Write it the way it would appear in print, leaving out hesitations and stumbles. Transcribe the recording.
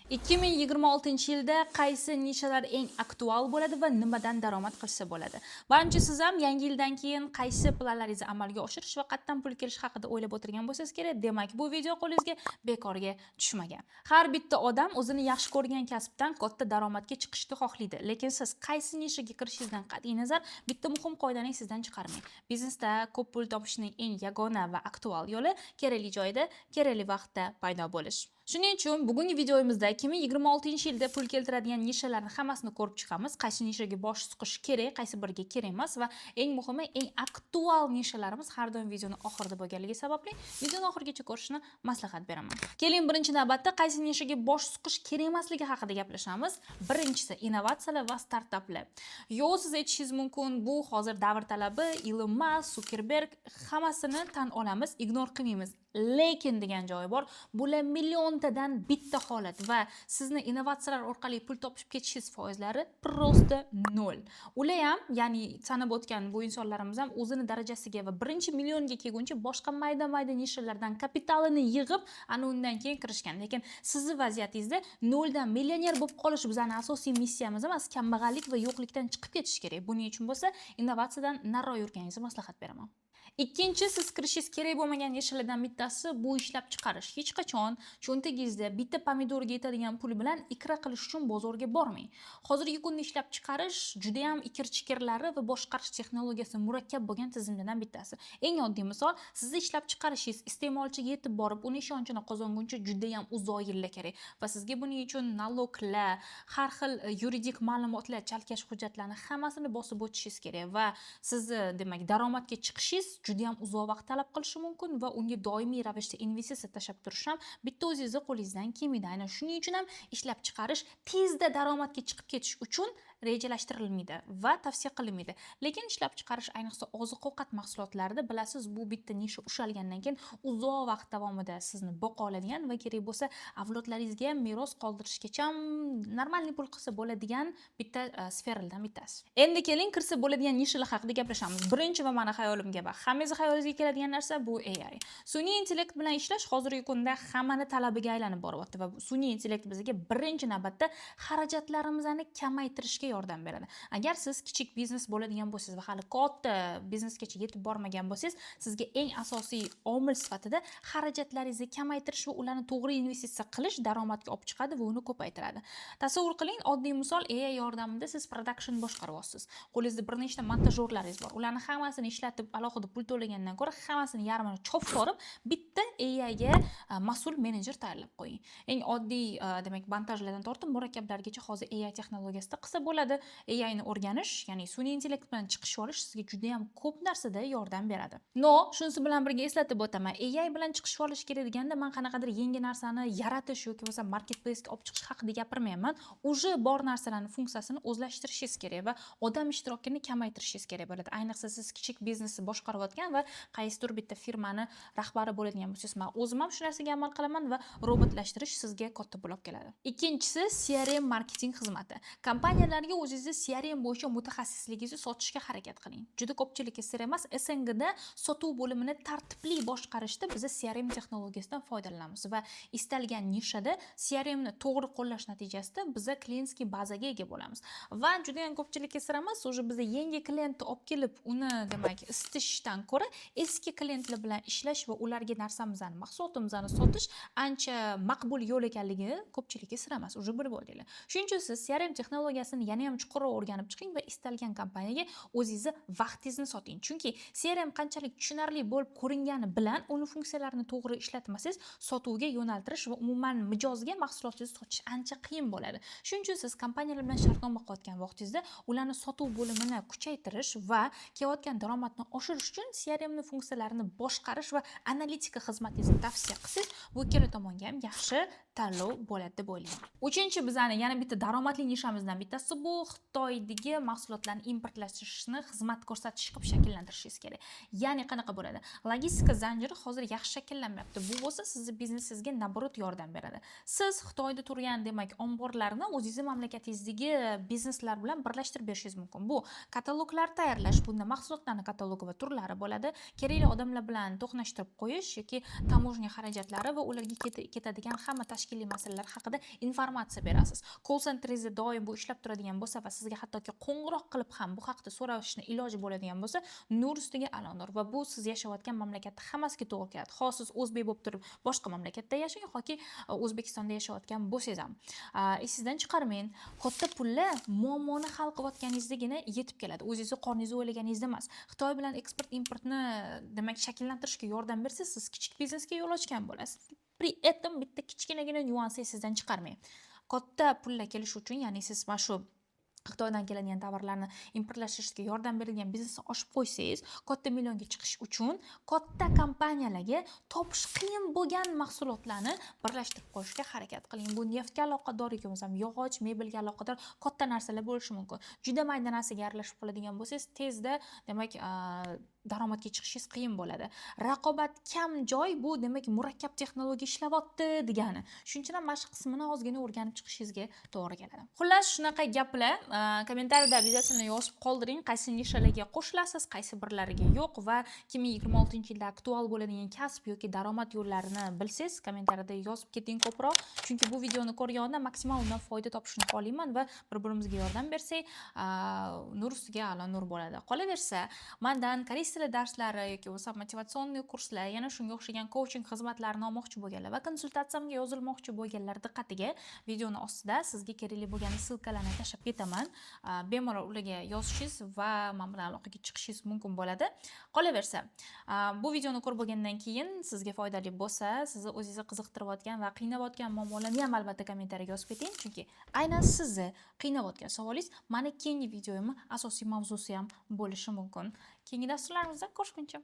2026-yilda qaysi nishalar eng aktual bo'ladi va nimadan daromad qilsa bo'ladi? Manimcha siz ham yangi yildan keyin qaysi planlaringizni amalga oshirish va qayerdan pul kelish haqida o'ylab o'tirgan bo'lsangiz kerak. Demak, bu video qo'lingizga bekorga tushmagan. Har bitta odam o'zini yaxshi ko'rgan kasbdan katta daromadga chiqishni xohlaydi. Lekin siz qaysi nishaga kirishingizdan qat'iy nazar bitta muhim qoidani sizdan chiqarmang. Biznesda ko'p pul topishning eng yagona va aktual yo'li kerakli joyda, kerakli vaqtda paydo bo'lish. Shuning uchun bugungi videomizda 2026-yilda pul keltiradigan nishalarni hammasini ko'rib chiqamiz. Qaysi nishaga bosh suqish kerak, qaysi biriga kerak emas va eng muhimi eng aktual nishalarimiz har doim videoni oxirida bo'lganligi sababli videoni oxirigacha ko'rishni maslahat beraman. Keling, birinchi navbatda qaysi nishaga bosh suqish kerak emasligi haqida gaplashamiz. Birinchisi innovatsiyalar va startaplar. Yo, siz aytishingiz mumkin, bu hozir davr talabi, Elon Musk, Zuckerberg hammasini tan olamiz, ignor qilmaymiz. Lekin degan joyi bor. Bular milliontadan bitta holat va sizni innovatsiyalar orqali pul topib ketishingiz foizlari prosta 0. Ular ham, ya'ni sanab o'tgan bu insonlarimiz ham o'zini darajasiga va birinchi millionga kelguncha boshqa mayda-mayda nishalardan kapitalini yig'ib, ana undan keyin kirishgan. Lekin sizning vaziyatingizda 0 dan millioner bo'lib qolish bizning asosiy missiyamiz emas, kambag'allik va yo'qlikdan chiqib ketish kerak. Buning uchun bo'lsa, innovatsiyadan nariroq yurganingizni maslahat beraman. Ikkinchi, siz kirishingiz kerak bo'lmagan nishalardan bittasi bu ishlab chiqarish. Hech qachon cho'ntagingizda bitta pomidorga yetadigan pul bilan ikra qilish uchun bozorga bormang. Hozirgi kunda ishlab chiqarish juda ham ikir-chikirlari va boshqarish texnologiyasi murakkab bo'lgan tizimlardan bittasi. Eng oddiy misol, sizni ishlab chiqarishingiz iste'molchiga yetib borib, uning ishonchini qozonguncha juda ham uzoq yillar kerak va sizga buning uchun naloglar, har xil yuridik ma'lumotlar, chalkash hujjatlarni hammasini bosib o'tishingiz kerak va sizni, demak, daromadga chiqishingiz juda ham uzoq vaqt talab qilishi mumkin va unga doimiy ravishda investitsiya tashlab turish ham bitta o'zingizni qo'lingizdan kelmaydi. Aynan shuning uchun ham ishlab chiqarish tezda daromadga chiqib ketish uchun rejalashtirilmaydi va tavsiya qilinmaydi. Lekin ishlab chiqarish, ayniqsa oziq-ovqat mahsulotlarida bilasiz, bu bitta nisha ushalgandan keyin uzoq vaqt davomida sizni boqa oladigan va kerak bo'lsa avlodlaringizga ham meros qoldirishgacha normalniy pul qilsa bo'ladigan bitta sferalardan bittasi. Endi keling, kirsa bo'ladigan nishalar haqida gaplashamiz. Birinchi va meni xayolimga va hammangiz xayolingizga keladigan narsa bu AI. Sun'iy intellekt bilan ishlash hozirgi kunda hammani talabiga aylanib boryapti va sun'iy intellekt bizga birinchi navbatda xarajatlarimizni kamaytirishga yordam beradi. Agar siz kichik biznes bo'ladigan bo'lsangiz va hali katta biznesgacha yetib bormagan bo'lsangiz, sizga eng asosiy omil sifatida xarajatlaringizni kamaytirish va ularni to'g'ri investitsiya qilish daromadga olib chiqadi va uni ko'paytiradi. Tasavvur qiling, oddiy misol, AI yordamida siz production boshqaryapsiz. Qo'lingizda bir nechta montajyorlaringiz bor. Ularni hammasini ishlatib alohida pul to'lagandan ko'ra hammasini yarmini chopib borib, bitta AI ga mas'ul menejer tayyorlab qo'ying. Eng oddiy, demak, montajlardan tortib murakkablargacha hozir AI texnologiyasida qilsa bo'ladi. AI ni o'rganish, ya'ni sun'iy intellekt bilan chiqishib olish sizga juda ham ko'p narsada yordam beradi. No, shunisi bilan birga eslatib o'taman. AI bilan chiqishib olish kerak deganda men qanaqadir yangi narsani yaratish yoki bo'lsa marketplace ga olib chiqish haqida gapirmayman. Uje bor narsalarning funksiyasini o'zlashtirishingiz kerak va odam ishtirokini kamaytirishingiz kerak bo'ladi. Ayniqsa siz kichik biznesni boshqarayotgan va qaysidir bitta firmani rahbari bo'ladigan bo'lsangiz, men o'zim ham shu narsaga amal qilaman va robotlashtirish sizga katta pul olib keladi. Ikkinchisi, CRM marketing xizmati. Kompaniyalarga o'zingizni CRM bo'yicha mutaxassisligingizni sotishga harakat qiling. Juda ko'pchilikka sir emas, SNGda sotuv bo'limini tartibli boshqarishda biz CRM texnologiyasidan foydalanamiz va istalgan nishada CRM ni to'g'ri qo'llash natijasida biz klientskiy bazaga ega bo'lamiz. Va juda ham ko'pchilikka sir emas, o'sha biz yangi klientni olib kelib, uni, demak, isitishdan ko'ra eski klientlar bilan ishlash va ularga narsamizni, mahsulotimizni sotish ancha maqbul yo'l ekanligi ko'pchilikka sir emas, uje bilib oldinglar. Shuning uchun siz CRM texnologiyasini yana ham chuqurroq o'rganib chiqing va istalgan kompaniyaga o'zingizni vaqtingizni soting. Chunki CRM qanchalik tushunarli bo'lib ko'ringani bilan uni funksiyalarini to'g'ri ishlatmasangiz, sotuvga yo'naltirish va umuman mijozga mahsulotingizni sotish ancha qiyin bo'ladi. Shuning uchun siz kompaniyalar bilan shartnoma qilayotgan vaqtingizda ularni sotuv bo'limini kuchaytirish va kelayotgan daromadni oshirish uchun CRM ni funksiyalarini boshqarish va analitika xizmatingizni tavsiya qilsangiz, bu ikkala tomonga ham yaxshi tanlov bo'ladi deb o'ylayman. Uchinchi, bizning yana bitta daromadli nishamizdan bittasi bu bu Xitoydagi mahsulotlarni importlashni xizmat ko'rsatish qilib shakllantirishingiz kerak. Ya'ni qanaqa bo'ladi? Logistika zanjiri hozir yaxshi shakllanmayapti. Bu bo'lsa sizni biznesingizga naborot yordam beradi. Siz Xitoyda turgan demak omborlarni o'zingizning mamlakatingizdagi bizneslar bilan birlashtirib berishingiz mumkin. Bu kataloglar tayyorlash, bunda mahsulotlarning katalogi va turlari bo'ladi. Kerakli odamlar bilan to'qnashtirib qo'yish yoki tamojnya xarajatlari va ularga ketadigan hamma tashkiliy masalalar haqida informatsiya berasiz. Call centringizda doim bu ishlab turadigan bo'lsa va sizga hattoki qo'ng'iroq qilib ham bu haqda so'rashni iloji bo'ladigan bo'lsa, nur ustiga alonur va bu siz yashayotgan mamlakatda hammasiga to'g'ri keladi. Xoh siz o'zbek bo'lib turib boshqa mamlakatda yashang yoki O'zbekistonda yashayotgan bo'lsangiz ham. Esingizdan chiqarmang, katta pullar muammoni hal qilayotganingizdagina yetib keladi. O'zingizni qorningizni o'ylaganingizda emas. Xitoy bilan eksport importni demak shakllantirishga yordam bersangiz, siz kichik biznesga yo'l ochgan bo'lasiz. Pri этом bitta kichkinagina nyuansni esingizdan chiqarmang. Katta pullar kelish uchun, ya'ni siz mana shu Xitoydan keladigan tovarlarni importlashishga yordam beradigan biznesni ochib qo'ysangiz, katta millionga chiqish uchun katta kompaniyalarga topish qiyin bo'lgan mahsulotlarni birlashtirib qo'yishga harakat qiling. Bu neftga aloqador yoki bo'lmasam yog'och, mebelga aloqador katta narsalar bo'lishi mumkin. Juda mayda narsaga aralashib qoladigan bo'lsangiz, tezda demak daromadga chiqishingiz qiyin bo'ladi. Raqobat kam joy bu demak murakkab texnologiya ishlayapti degani. Shuning uchun ham mashq qismini ozgina o'rganib chiqishingizga to'g'ri keladi. Xullas, shunaqa gaplar kommentariyada обязательно yozib qoldiring, qaysi nishalarga qo'shilasiz, qaysi birlariga yo'q va 2026-yilda aktual bo'ladigan kasb yoki daromad yo'llarini bilsangiz, kommentariyada yozib keting ko'proq. Chunki bu videoni ko'rganda maksimal undan foyda topishni xohlayman va bir-birimizga yordam bersak, nur ustiga a'lo nur bo'ladi. Qolaversa, mendan koreys tili darslari yoki bo'lsa motivatsion kurslar, yana shunga o'xshagan coaching xizmatlarini olmoqchi bo'lganlar va konsultatsiyamga yozilmoqchi bo'lganlar diqqatiga videoni ostida sizga kerakli bo'lgan ssilkalarni tashlab ketaman. Bemalol ularga yozishingiz va men bilan aloqaga chiqishingiz mumkin bo'ladi. Qolaversa, bu videoni ko'rib bo'lgandan keyin sizga foydali bo'lsa, sizni o'zingizni qiziqtirayotgan va qiynayotgan muammolarni ham albatta kommentariyaga yozib keting, chunki aynan sizni qiynayotgan savolingiz meni keyingi videoyimning asosiy mavzusi ham bo'lishi mumkin. Keyingi dasturlarimizda ko'rishguncha.